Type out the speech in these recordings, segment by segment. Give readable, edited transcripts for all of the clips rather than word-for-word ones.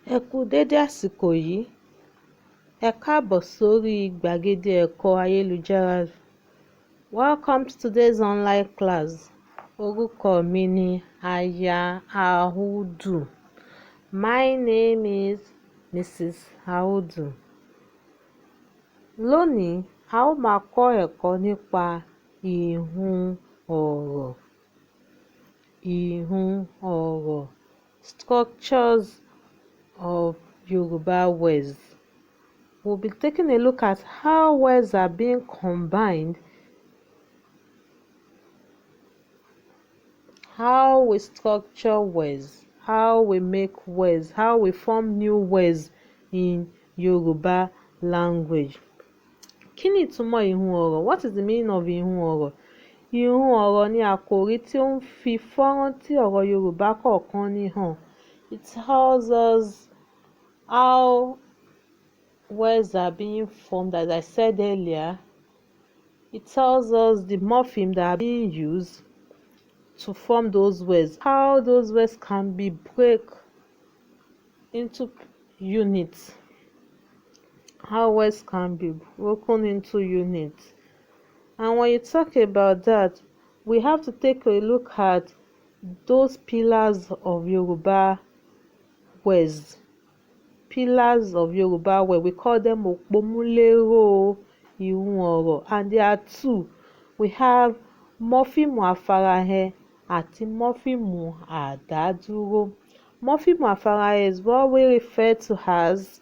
Ẹ kú dédé àsìkò yìí, ẹ káàbọ̀ sórí gbàgede ẹ̀kọ́ ayélujára. Welcome to today's online class. Orúkọ mi ni Aya Ahudu. My name is Mrs. Ahudu. Lónìí, a ó máa kọ́ ẹ̀kọ́ nípa ìhun ọ̀rọ̀. Ìhun ọ̀rọ̀, structures of Yoruba words. We'll be taking a look at how words are being combined, how we structure words, how we make words, how we form new words in Yoruba language. Kí ni ìtumọ̀ ìhun ọ̀rọ̀? What is the meaning of ìhun ọ̀rọ̀? Ìhun ọ̀rọ̀ ni àkòrí tí ó ń fi fọ́nrán tí ọ̀rọ̀ Yorùbá kọ̀ọ̀kan ní hàn. It tells us how words are being formed, as I said earlier. It tells us the morpheme that are being used to form those words, how those words can be broken into units, how words can be broken into units. And when you talk about that, we have to take a look at those pillars of Yoruba words. Pillars of Yoruba words, we call them Òpómúléró ìhun ọ̀rọ̀, and there are two. We have mọ́fíìmù àfarahàn àti mọ́fíìmù àdádúró. Mọ́fíìmù àfarahàn is what we refer to as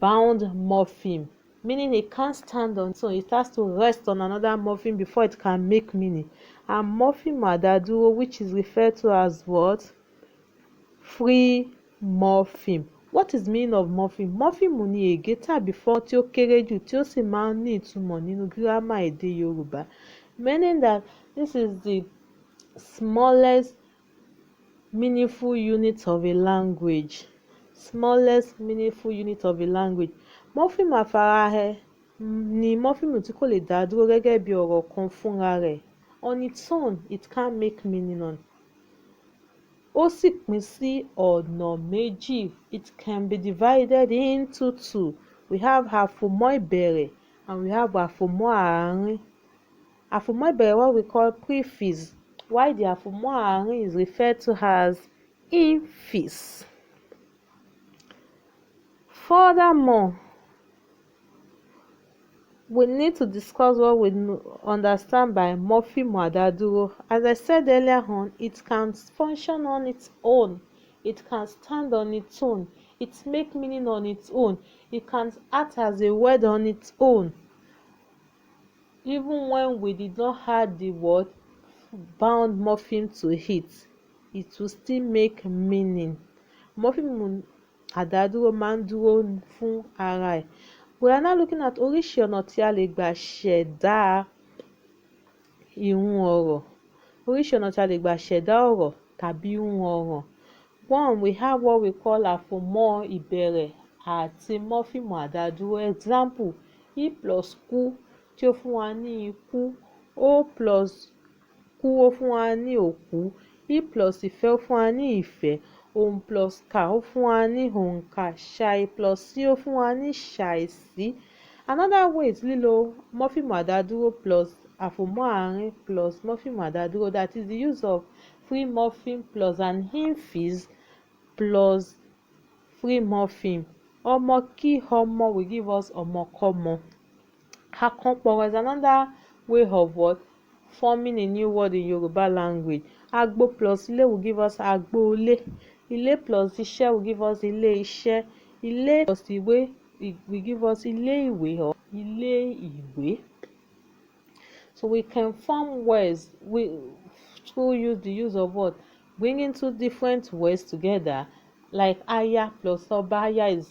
bound morpheme, meaning it can't stand on its own. It has to rest on another morpheme before it can make meaning. And mọ́fíìmù àdádúró, which is referred to as what? Free morpheme. What is meaning of morpheme? Morpheme ni ègé tàbí fọ́nrán tí ó kéré jù tí ó sì máa ń ní ìtumọ̀ nínú gírámà èdè Yorùbá. Meaning that this is the smallest meaningful unit of a language. Smallest meaningful unit of a language. Morpheme àfarahàn ni morpheme tí kò lè dá dúró gẹ́gẹ́ bí ọ̀rọ̀ kan fúnra rẹ̀. On its own, it can't make meaning on. Ó sì pín sí ọ̀nà méjì. It can be divided into two. We have àfòmọ́ ìbẹ̀rẹ̀ and we have àfòmọ́ àárín. Àfòmọ́ ìbẹ̀rẹ̀, what we call prefix, while the àfòmọ́ àárín is referred to as infix. Furthermore, we need to discuss what we understand by mọ́fíìmù àdádúró. As I said earlier on, it can function on its own. It can stand on its own. It makes meaning on its own. It can act as a word on its own. Even when we did not add the word bound morpheme to it, it will still make meaning. Mọ́fíìmù àdádúró máa ń dúró fún ara ẹ̀. We are now looking at oríṣi ọ̀nà tí a lè gbà ṣẹ̀dá ìhun ọ̀rọ̀. Oríṣi ọ̀nà tí a lè gbà ṣẹ̀dá ọ̀rọ̀ tàbí ìhun ọ̀rọ̀. One, we have what we call àfòmọ́ ìbẹ̀rẹ̀ àti mọ́fíìmù àdádúró. Example, I plus kú tí ó fún wa ní ikú. O plus kú ó fún wa ní òkú. I plus ìfẹ́ ó fún wa ní ìfẹ́. Òun plus kà ó fún wa ní òǹkà. Ṣàì plus sí ó fún wa ní ṣàìsí. Another way is lílo mọ́fíìmù àdádúró plus àfòmọ́ àárín plus mọ́fíìmù àdádúró. That is the use of free morpheme plus an infix plus free morpheme. Ọmọ kí ọmọ will give us ọmọkọ́mọ. Àkànpọ̀rọ̀ is another way of what? Forming a new word in Yoruba language. Agbo plus ilé will give us agboolé. Ilé plus iṣẹ́ will give us ilé iṣẹ́. Ilé plus ìwé will give us ilé ìwé or ilé ìwé. So we can form words through the use of what? Bringing two different words together, like Aya plus Ọba. Aya is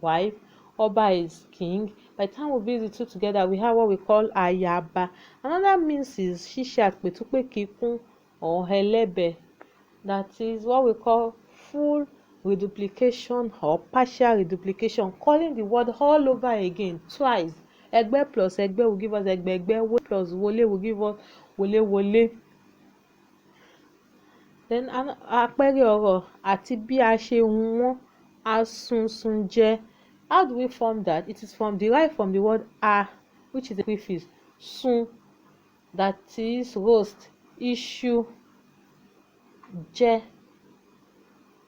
wife, Ọba is king. By the time we bring the two together, we have what we call Ayaba. Another means is ṣíṣe àpètúnpèkíkún or ẹlẹ́bẹ̀. That is what we call full reduplication or partial reduplication, calling the word all over again twice. Ẹgbẹ́ plus ẹgbẹ́ will give us ẹgbẹ̀gbẹ́. Wọlé plus wọlé will give us wọléwọlé. Then àpẹẹrẹ ọ̀rọ̀ àti bí a ṣe hun wọ́n. Asunsunje. How do we form that? It is derived from the word a, which is a prefix. Sun, that is roast. Iṣu, jẹ.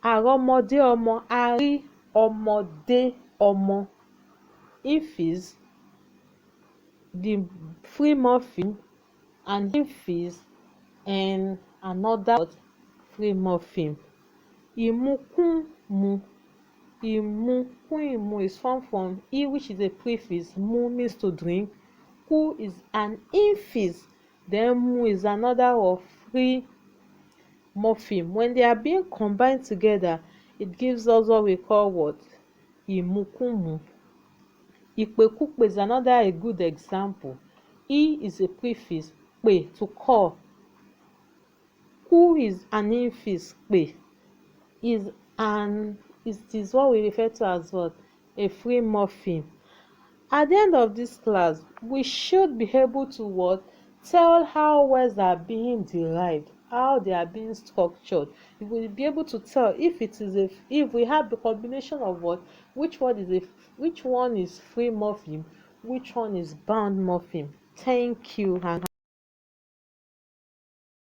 Àrọ́mọdé ọmọ, a rí ọmọdé ọmọ. Infants, the free morpheme, and infants and another free morpheme. Ìmukúmu. Ìmukúmu is formed from I, which is a prefix. Mu means to drink. Ku is an infix. Then mu is another of free morpheme. When they are being combined together, it gives us what we call what? Ìmukúmu. Ìpèkúpè is another a good example. I is a prefix. Pè, to call. Ku is an infix. Pè is what we refer to as what? A free morpheme. At the end of this class, we should be able to what? Tell how words are being derived, how they are being structured. We will be able to tell if we have the combination of what, which one is free morpheme, which one is bound morpheme. Thank you. And